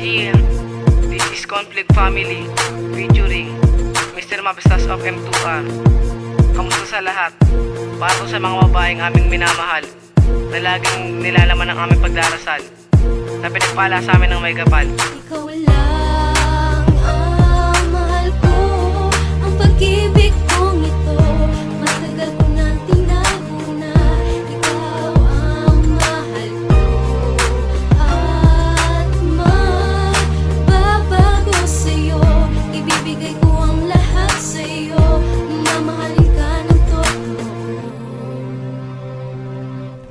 Yeah, this is Conflict Family featuring Mr. Mabstas of M2R. Kamusta sa lahat? Para ko sa mga babaeng aming minamahal na laging nilalaman ng aming pagdarasal na pinagpala sa amin ng may kapal. Ikaw lang ang mahal ko, ang pag-ibig kong ito matagal ko nang tinago na. Ikaw ang mahal ko at magbabago sa'yo. Ibibigay ko ang lahat sa'yo, mamahalin ka ng totoo.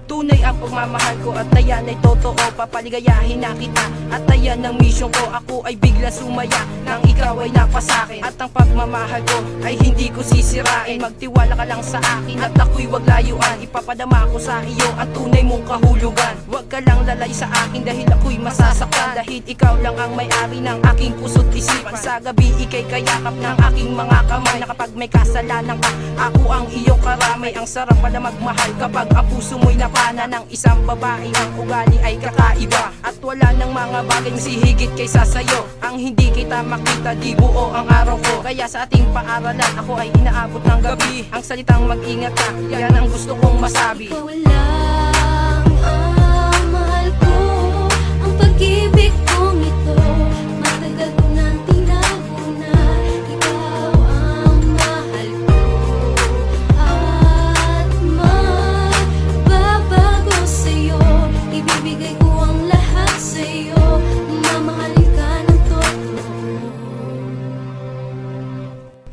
Tunay ang pagmamahal ko at ayan ay totoo. Papaligayahin na kita at ayan ang mission ko. Ako ay bigla sumaya nang ikaw ay napasakin. At ang pagmamahal ko ay hindi ko sisirain. Magtiwala ka lang sa akin at ako'y wag layuan. Ipapadama ko sa iyo ang tunay mong kahulugan. Huwag ka lang lalay sa akin dahil ako'y masasaktan. Dahil ikaw lang ang may-ari ng aking puso't isipan. Sa gabi ika'y kayakap ng aking mga kamay. Na kapag may kasalanan ka, ako ang iyong karamay. Ang sarap pala magmahal kapag ang puso mo'y napana ng isang babae. Ang ugali ay kakaiba at wala ng mga bagay masihigit kaysa sa'yo. Ang hindi kita makita, di buo ang araw ko. Kaya sa ating paaralan, ako ay inaabot ng gabi. Ang salitang mag-ingat ka, yan ang gusto kong masabi. Ikaw lang ang mahal ko, ang pag-ibig kong ito matagal ko nang tinago na. Ikaw ang mahal ko at magbabago sa'yo. Ibibigay ko ang lahat sa'yo, mamahalin ka ng totoo.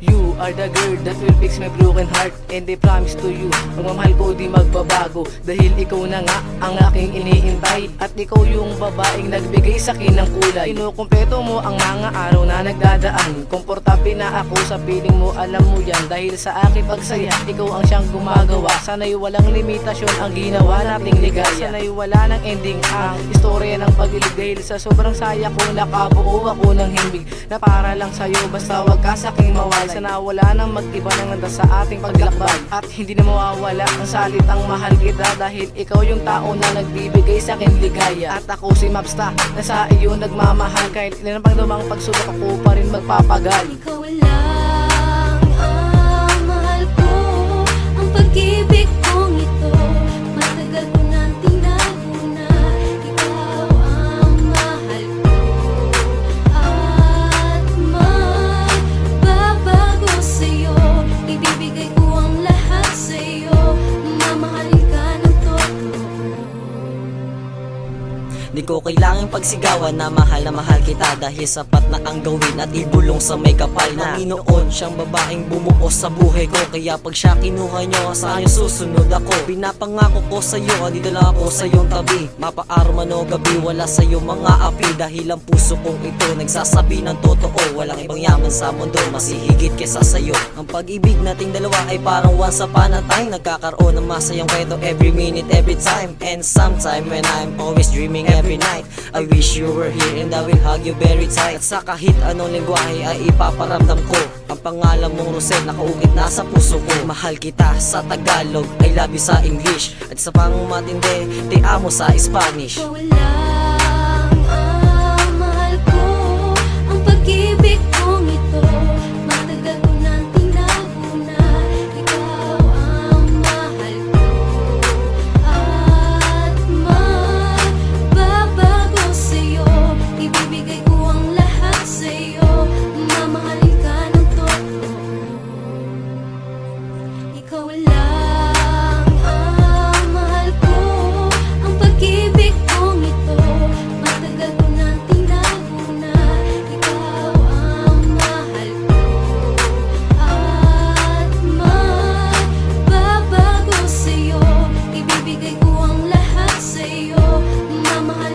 You are the girl that will fix my broken heart, and I promise to you, pagmamahal ko di magbabago. Dahil ikaw na nga ang aking iniintay, at ikaw yung babaeng nagbigay sa akin ng kulay. Kinukumpleto mo ang mga araw na nagdadaan. Komportable na ako sa piling mo, alam mo yan. Dahil sa aking pagsaya, ikaw ang siyang gumagawa. Sana'y walang limitasyon ang ginawa nating ligaya. Sana'y wala ng ending ang istorya ng pag-ibig. Dahil sa sobrang saya ko, nakabuo ako ng himig na para lang sa'yo, basta wag ka sa'king mawalay. Sana wala nang mag-iba ng ganda sa ating paglakbay, at hindi na mawawala ang salitang mahal kita. Dahil ikaw yung tao na nagbibigay sa akin ligaya. At ako si Mabsta na sa iyo nagmamahal. Kahit ilan pang dumang pagsubok, ako pa rin magpapagal. Ikaw lang ang mahal ko, ang pag-ibig kong ito matagal ko nang tinago na. Ikaw ang mahal ko at magbabago sa'yo. Ibibigay ko ang lahat sa'yo, mamahalin ka ng totoo. Di ko kailangang pagsigawan na mahal kita. Dahil sapat na ang gawin at ibulong sa may kapal. Panginoon, siyang babaeng bumuo sa buhay ko. Kaya pag siya kinuha nyo, saan yung susunod ako? Pinapangako ko sa'yo, didala ako sa iyong tabi. Mapaaraw man o gabi, wala sa'yo mga api. Dahil ang puso kong ito nagsasabi ng totoo. Walang ibang yaman sa mundo, masihigit kesa sa'yo. Ang pag-ibig nating dalawa ay parang once upon a time. Nagkakaroon ng masayang kwento every minute, every time. And sometime when I'm always dreaming every night, I wish you were here and I will hug you very tight. At sa kahit anong lengguwahe ay ipaparamdam ko ang pangalan mong Rosel, nakaukit na sa puso ko. Mahal kita sa Tagalog, I love you sa English, at sa pangumatindi, te amo sa Spanish. Ikaw lang ang mahal ko, ang pag-ibig kong ito matagal ko nang tinago na. Ikaw ang mahal ko at magbabago sa'yo. Ibibigay ko ang lahat sa'yo, mamahalin ka ng totoo. Ikaw lang ang mahal ko, ang pag-ibig kong ito matagal ko nang tinago na. Ikaw ang mahal ko at magbabago sa'yo. Ibibigay ko ang lahat sa'yo, mamahalin